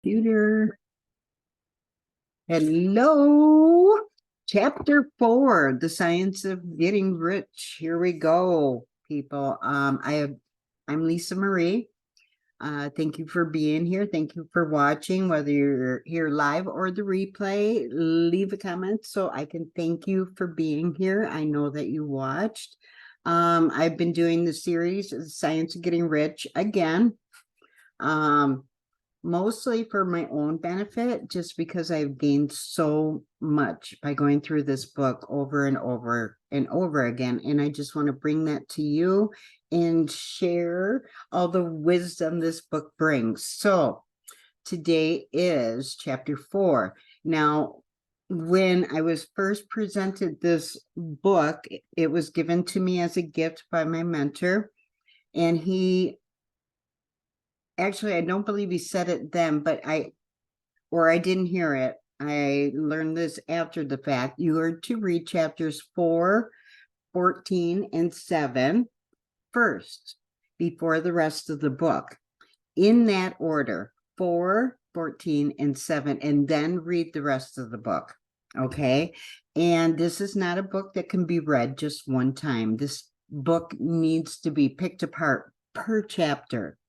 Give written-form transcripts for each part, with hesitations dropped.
computer. Hello. Chapter 4, The Science of Getting Rich. Here we go, people. I'm Lisa Marie. Thank you for being here. Thank you for watching, whether you're here live or the replay. Leave a comment so I can thank you for being here. I know that you watched. I've been doing the series, The Science of Getting Rich, again. Mostly for my own benefit, just because I've gained so much by going through this book over and over and over again. And I just want to bring that to you and share all the wisdom this book brings. So today is chapter 4. Now, when I was first presented this book, it was given to me as a gift by my mentor, and actually, I don't believe he said it then, but I didn't hear it. I learned this after the fact. You are to read chapters 4, 14, and 7 first, before the rest of the book. In that order, 4, 14, and 7, and then read the rest of the book. Okay? And this is not a book that can be read just one time. This book needs to be picked apart per chapter.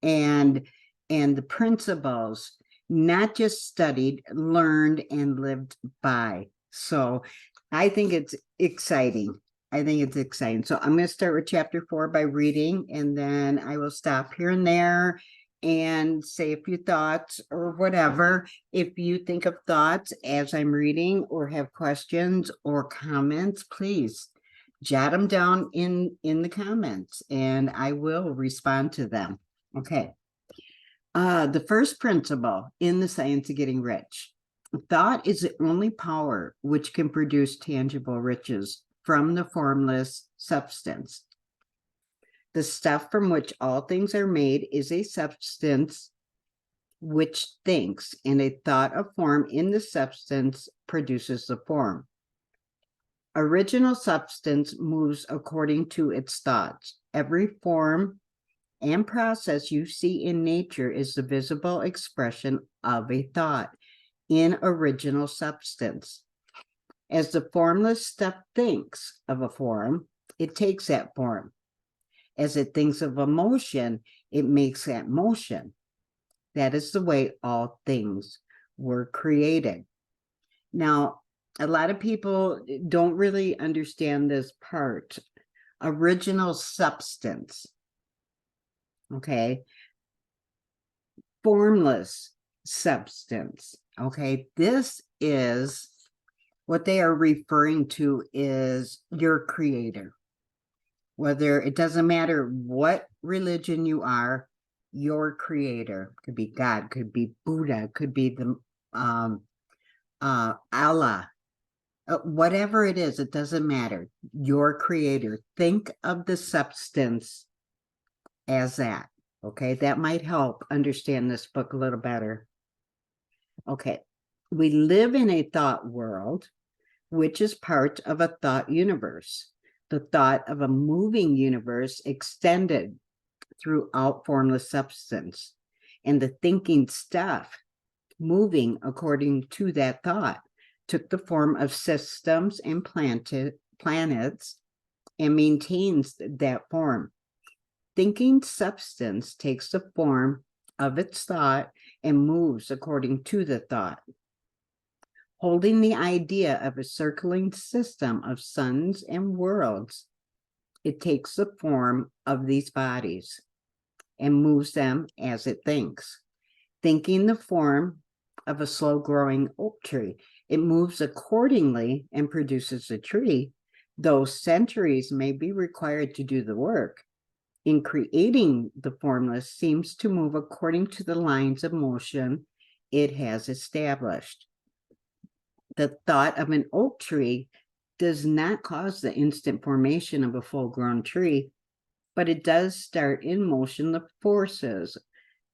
And the principles, not just studied, learned, and lived by. So I think it's exciting. So I'm going to start with chapter 4 by reading, and then I will stop here and there and say a few thoughts or whatever. If you think of thoughts as I'm reading or have questions or comments, please jot them down in the comments, and I will respond to them. Okay. The first principle in The Science of Getting Rich. Thought is the only power which can produce tangible riches from the formless substance. The stuff from which all things are made is a substance which thinks, and a thought of form in the substance produces the form. Original substance moves according to its thoughts. Every form and process you see in nature is the visible expression of a thought in original substance. As the formless stuff thinks of a form, it takes that form. As it thinks of a motion, it makes that motion. That is the way all things were created. Now, a lot of people don't really understand this part. Original substance. Okay, formless substance. Okay, this is what they are referring to is your creator. Whether it doesn't matter what religion you are, your creator could be God, could be Buddha, could be the Allah, whatever it is, it doesn't matter. Your creator. Think of the substance as that. Okay, that might help understand this book a little better. Okay, we live in a thought world, which is part of a thought universe, the thought of a moving universe extended throughout formless substance, and the thinking stuff moving according to that thought took the form of systems and planets and maintains that form. Thinking substance takes the form of its thought and moves according to the thought. Holding the idea of a circling system of suns and worlds, it takes the form of these bodies and moves them as it thinks. Thinking the form of a slow-growing oak tree, it moves accordingly and produces a tree, though centuries may be required to do the work. In creating the formless seems to move according to the lines of motion it has established. The thought of an oak tree does not cause the instant formation of a full-grown tree, but it does start in motion the forces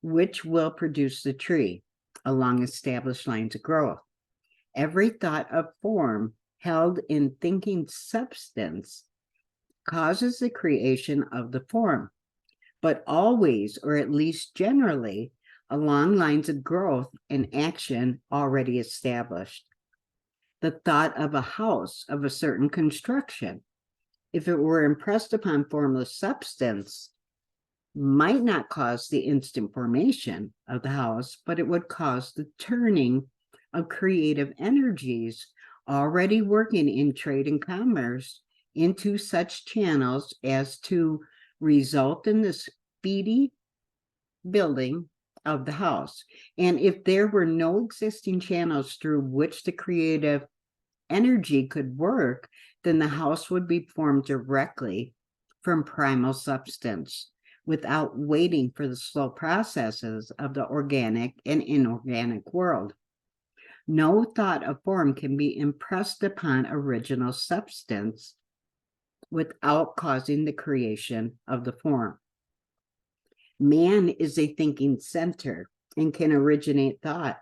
which will produce the tree along established lines of growth. Every thought of form held in thinking substance causes the creation of the form, but always, or at least generally, along lines of growth and action already established. The thought of a house of a certain construction, if it were impressed upon formless substance, might not cause the instant formation of the house, but it would cause the turning of creative energies already working in trade and commerce into such channels as to result in the speedy building of the house. And if there were no existing channels through which the creative energy could work, then the house would be formed directly from primal substance without waiting for the slow processes of the organic and inorganic world. No thought of form can be impressed upon original substance without causing the creation of the form. Man is a thinking center and can originate thought.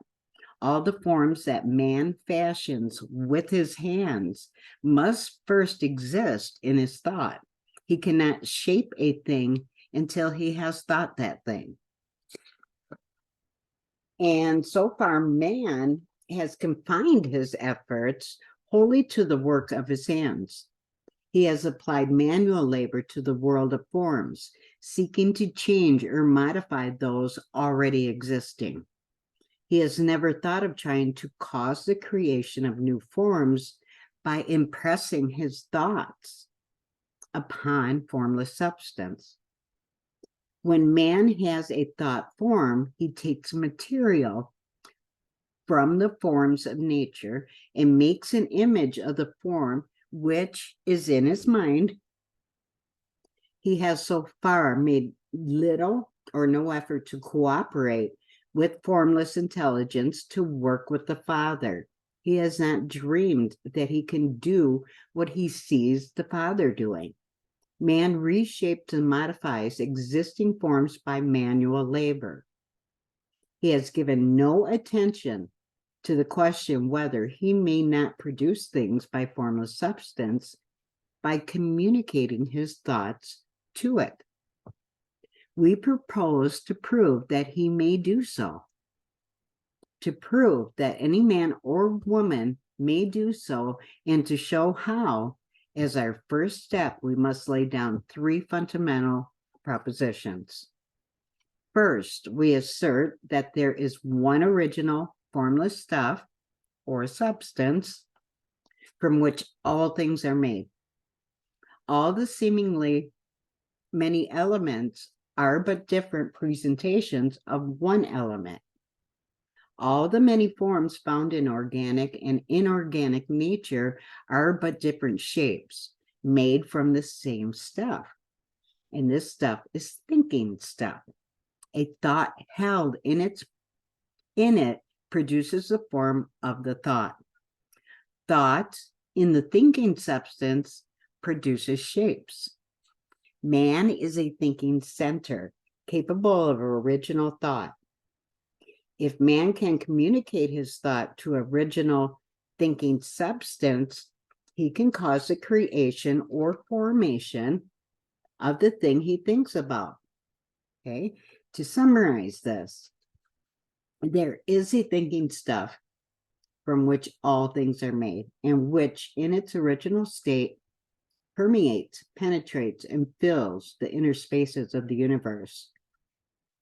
All the forms that man fashions with his hands must first exist in his thought. He cannot shape a thing until he has thought that thing. And so far, man has confined his efforts wholly to the work of his hands. He has applied manual labor to the world of forms, seeking to change or modify those already existing. He has never thought of trying to cause the creation of new forms by impressing his thoughts upon formless substance. When man has a thought form, he takes material from the forms of nature and makes an image of the form which is in his mind. He has so far made little or no effort to cooperate with formless intelligence to work with the Father. He has not dreamed that he can do what he sees the Father doing. Man reshapes and modifies existing forms by manual labor. He has given no attention to the question whether he may not produce things by formless substance by communicating his thoughts to it. We propose to prove that he may do so. To prove that any man or woman may do so, and to show how, as our first step, we must lay down three fundamental propositions. First, we assert that there is one original formless stuff or substance from which all things are made. All the seemingly many elements are but different presentations of one element. All the many forms found in organic and inorganic nature are but different shapes made from the same stuff. And this stuff is thinking stuff. A thought held in it produces the form of the thought. Thought in the thinking substance produces shapes. Man is a thinking center capable of original thought. If man can communicate his thought to original thinking substance, he can cause the creation or formation of the thing he thinks about. Okay, to summarize this, there is a thinking stuff from which all things are made, and which in its original state permeates, penetrates, and fills the inner spaces of the universe.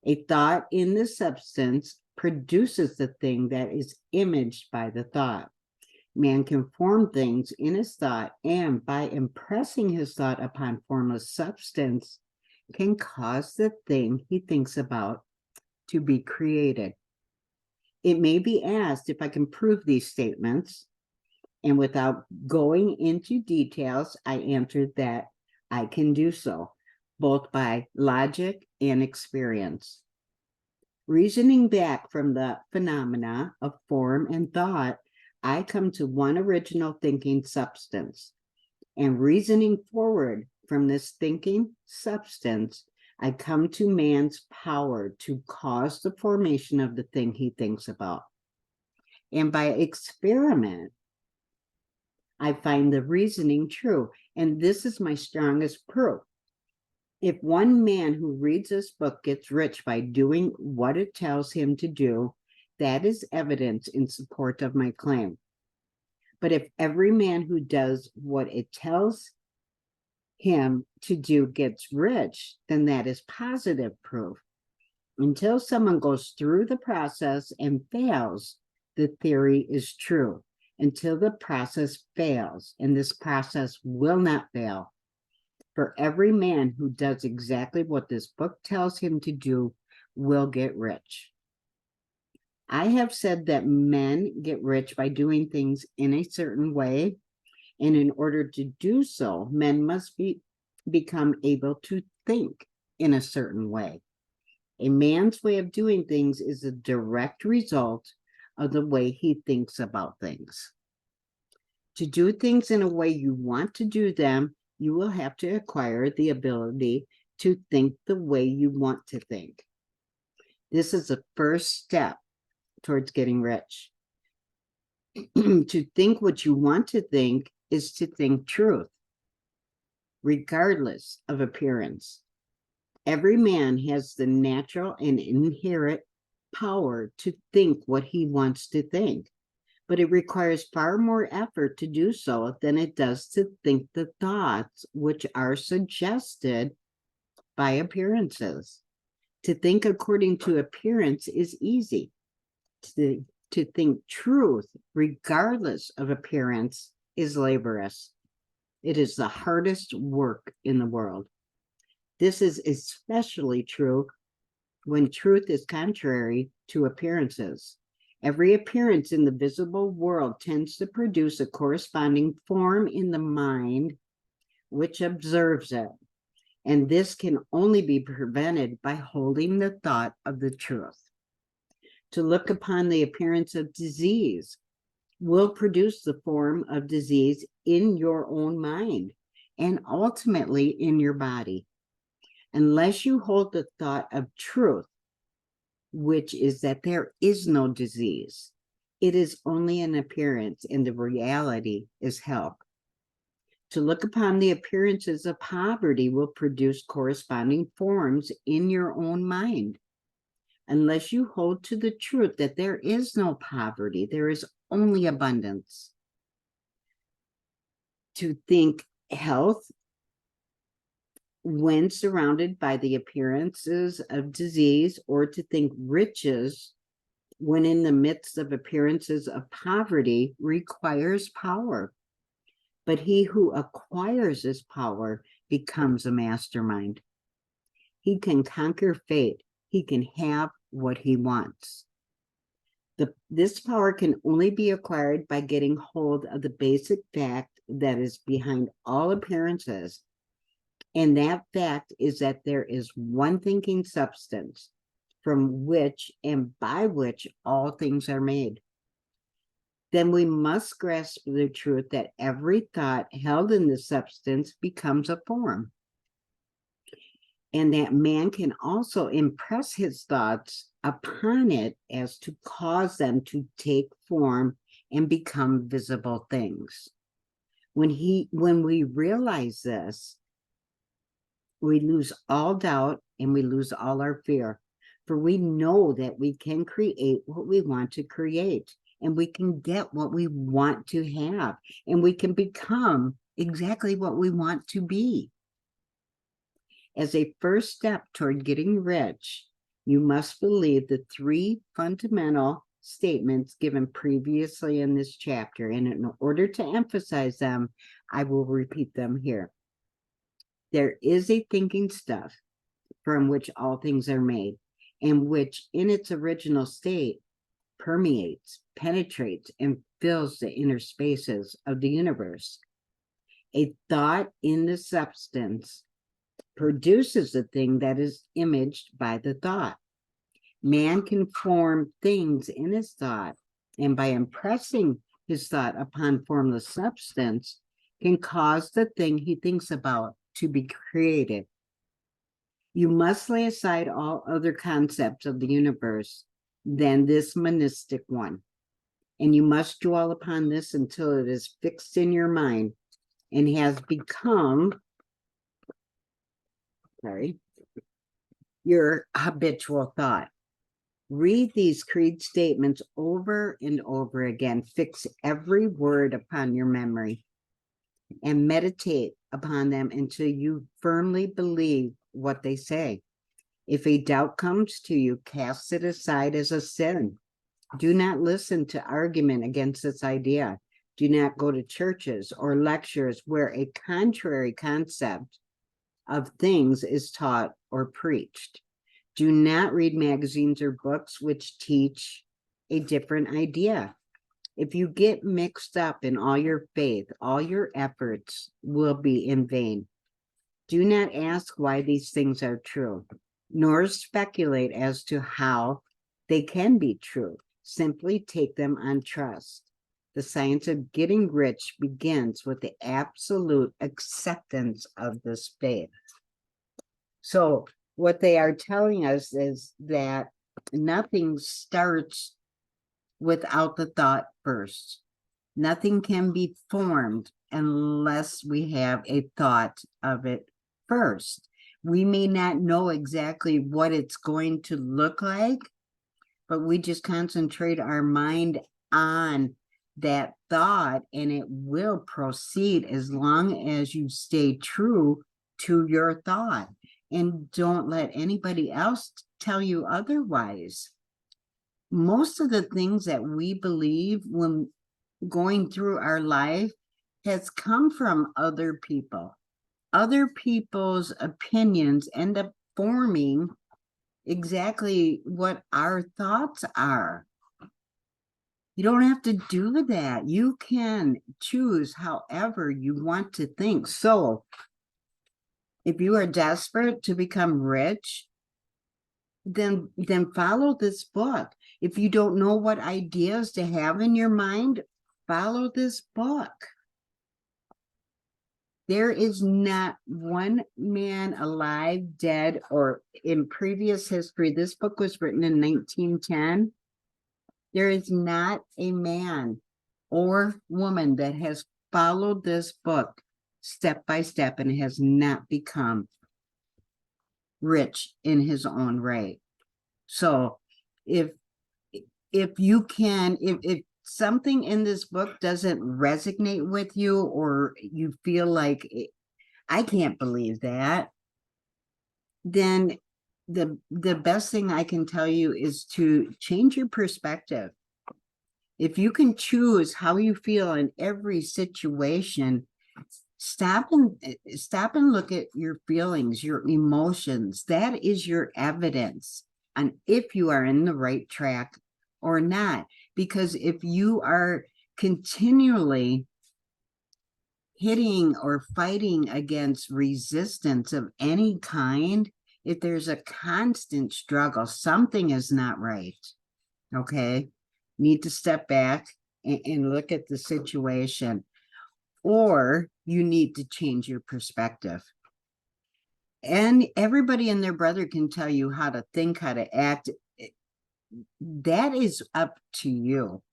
A thought in the substance produces the thing that is imaged by the thought. Man can form things in his thought, and by impressing his thought upon formless substance, can cause the thing he thinks about to be created. It may be asked if I can prove these statements, and without going into details, I answered that I can do so, both by logic and experience. Reasoning back from the phenomena of form and thought, I come to one original thinking substance. And reasoning forward from this thinking substance, I come to man's power to cause the formation of the thing he thinks about. And by experiment, I find the reasoning true. And this is my strongest proof. If one man who reads this book gets rich by doing what it tells him to do, that is evidence in support of my claim. But if every man who does what it tells him to do gets rich, then that is positive proof. Until someone goes through the process and fails, the theory is true. Until the process fails, and this process will not fail. For every man who does exactly what this book tells him to do will get rich. I have said that men get rich by doing things in a certain way, and in order to do so, men must become able to think in a certain way. A man's way of doing things is a direct result of the way he thinks about things. To do things in a way you want to do them, you will have to acquire the ability to think the way you want to think. This is the first step towards getting rich. To think what you want to think is to think truth, regardless of appearance. Every man has the natural and inherent power to think what he wants to think, but it requires far more effort to do so than it does to think the thoughts which are suggested by appearances. To think according to appearance is easy. To think truth, regardless of appearance, is laborious. It is the hardest work in the world. This is especially true when truth is contrary to appearances. Every appearance in the visible world tends to produce a corresponding form in the mind which observes it. And this can only be prevented by holding the thought of the truth. To look upon the appearance of disease will produce the form of disease in your own mind and ultimately in your body. Unless you hold the thought of truth, which is that there is no disease, it is only an appearance and the reality is health. To look upon the appearances of poverty will produce corresponding forms in your own mind. Unless you hold to the truth that there is no poverty, there is only abundance. To think health when surrounded by the appearances of disease, or to think riches when in the midst of appearances of poverty, requires power. But he who acquires this power becomes a mastermind. He can conquer fate. He can have what he wants. This power can only be acquired by getting hold of the basic fact that is behind all appearances. And that fact is that there is one thinking substance from which and by which all things are made. Then we must grasp the truth that every thought held in the substance becomes a form. And that man can also impress his thoughts upon it as to cause them to take form and become visible things. When we realize this, we lose all doubt and we lose all our fear, for we know that we can create what we want to create, and we can get what we want to have, and we can become exactly what we want to be. As a first step toward getting rich, you must believe the three fundamental statements given previously in this chapter, and in order to emphasize them, I will repeat them here. There is a thinking stuff from which all things are made, and which in its original state permeates, penetrates, and fills the inner spaces of the universe. A thought in the substance produces the thing that is imaged by the thought. Man can form things in his thought, and by impressing his thought upon formless substance, can cause the thing he thinks about to be created. You must lay aside all other concepts of the universe than this monistic one, and you must dwell upon this until it is fixed in your mind and has become sorry, your habitual thought. Read these creed statements over and over again. Fix every word upon your memory and meditate upon them until you firmly believe what they say. If a doubt comes to you, cast it aside as a sin. Do not listen to argument against this idea. Do not go to churches or lectures where a contrary concept of things is taught or preached. Do not read magazines or books which teach a different idea. If you get mixed up in all your faith, all your efforts will be in vain. Do not ask why these things are true, nor speculate as to how they can be true. Simply take them on trust. The science of getting rich begins with the absolute acceptance of this faith. So what they are telling us is that nothing starts without the thought first. Nothing can be formed unless we have a thought of it first. We may not know exactly what it's going to look like, but we just concentrate our mind on that thought and it will proceed as long as you stay true to your thought and don't let anybody else tell you otherwise. Most of the things that we believe when going through our life has come from other people. Other people's opinions end up forming exactly what our thoughts are. You don't have to do that. You can choose however you want to think. So if you are desperate to become rich, then follow this book. If you don't know what ideas to have in your mind, follow this book. There is not one man alive, dead, or in previous history. This book was written in 1910. There is not a man or woman that has followed this book step by step and has not become rich in his own right. So if you can, if something in this book doesn't resonate with you, or you feel like I can't believe that, then the best thing I can tell you is to change your perspective. If you can choose how you feel in every situation, stop and look at your feelings, your emotions. That is your evidence on if you are in the right track or not. Because if you are continually hitting or fighting against resistance of any kind, if there's a constant struggle, something is not right. Okay, need to step back and look at the situation, or you need to change your perspective. And everybody and their brother can tell you how to think, how to act. That is up to you.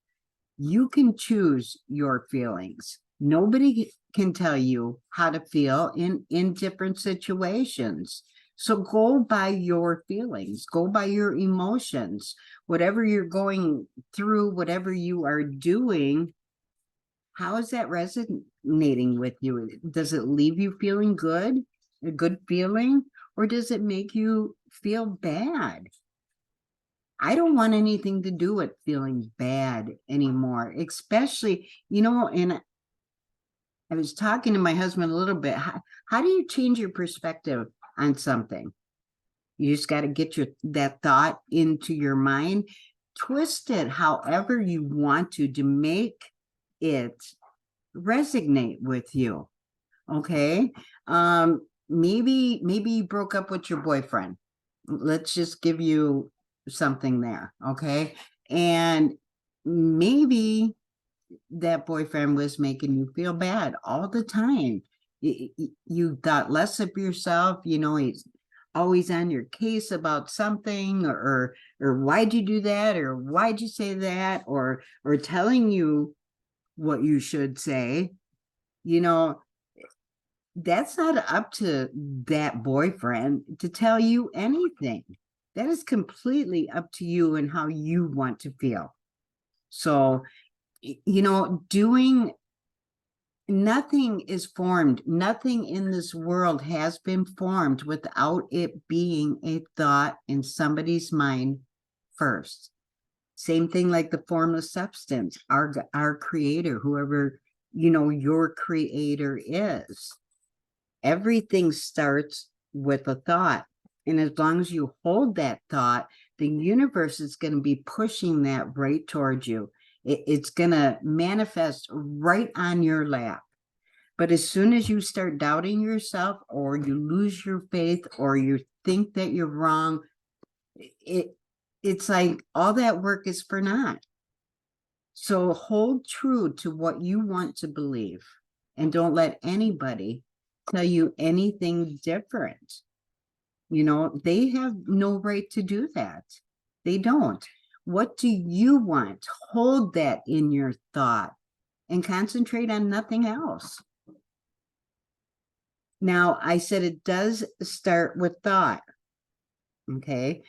You can choose your feelings. Nobody can tell you how to feel in different situations. So go by your feelings, go by your emotions, whatever you're going through, whatever you are doing. How is that resonating with you? Does it leave you feeling good, a good feeling, or does it make you feel bad? I don't want anything to do with feeling bad anymore, especially, and I was talking to my husband a little bit. How do you change your perspective on something? You just got to get that thought into your mind, twist it however you want to make it resonate with you. Okay. Maybe you broke up with your boyfriend. Let's just give you something there. Okay. And maybe that boyfriend was making you feel bad all the time. You thought less of yourself. He's always on your case about something, or why'd you do that, or why'd you say that, or telling you what you should say. that's not up to that boyfriend to tell you anything. That is completely up to you and how you want to feel. So, doing nothing is formed. Nothing in this world has been formed without it being a thought in somebody's mind first. Same thing like the formless substance, our creator, whoever, your creator is. Everything starts with a thought. And as long as you hold that thought, the universe is going to be pushing that right towards you. It's going to manifest right on your lap. But as soon as you start doubting yourself, or you lose your faith, or you think that you're wrong, it's like all that work is for naught. So hold true to what you want to believe, and don't let anybody tell you anything different. They have no right to do that. They don't. What do you want? Hold that in your thought and concentrate on nothing else. Now, I said it does start with thought. Okay.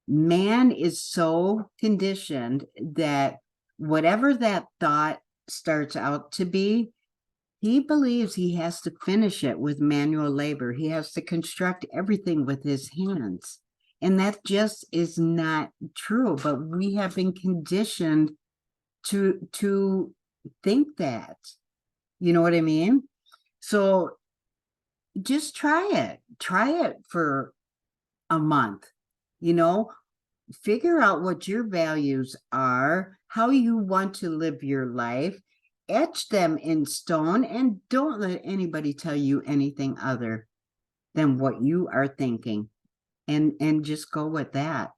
Man is so conditioned that whatever that thought starts out to be, he believes he has to finish it with manual labor. He has to construct everything with his hands. And that just is not true. But we have been conditioned to think that. You know what I mean? So just try it. Try it for a month. Figure out what your values are, how you want to live your life, etch them in stone, and don't let anybody tell you anything other than what you are thinking, and just go with that.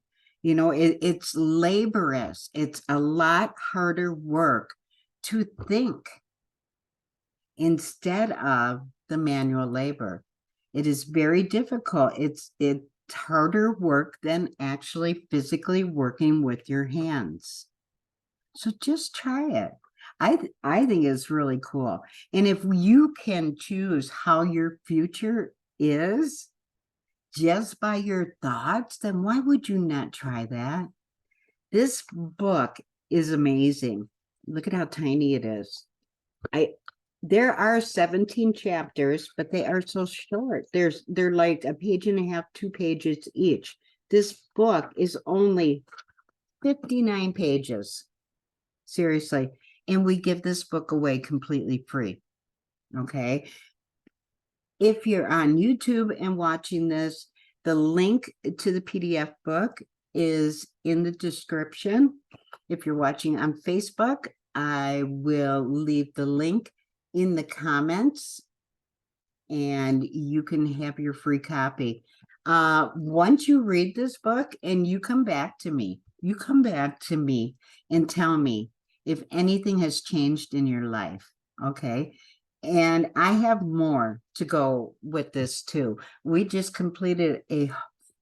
It's laborious. It's a lot harder work to think instead of the manual labor. It is very difficult. It's harder work than actually physically working with your hands. So just try it. I think it's really cool. And if you can choose how your future is just by your thoughts, then why would you not try that? This book is amazing. Look at how tiny it is. There are 17 chapters, but they are so short. They're like a page and a half, 2 pages each. This book is only 59 pages. Seriously. And we give this book away completely free. Okay. If you're on YouTube and watching this, the link to the PDF book is in the description. If you're watching on Facebook, I will leave the link in the comments, and you can have your free copy. Once you read this book and you come back to me and tell me if anything has changed in your life. Okay. And I have more to go with this too. We just completed a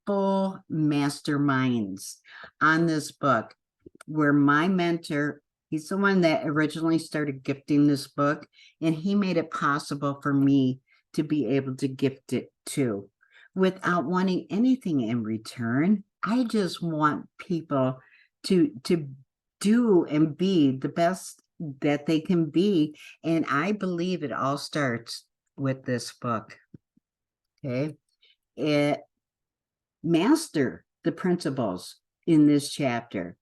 full masterminds on this book, where my mentor, he's the one that originally started gifting this book, and he made it possible for me to be able to gift it too, without wanting anything in return. I just want people to do and be the best that they can be. And I believe it all starts with this book. Okay. Master the principles in this chapter,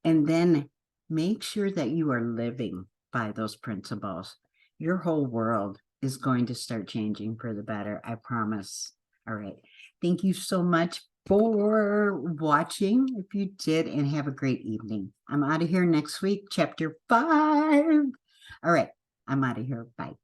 and then make sure that you are living by those principles. Your whole world is going to start changing for the better. I promise. All right. Thank you so much for watching, if you did, and have a great evening. I'm out of here next week, chapter 5. All right. I'm out of here. Bye.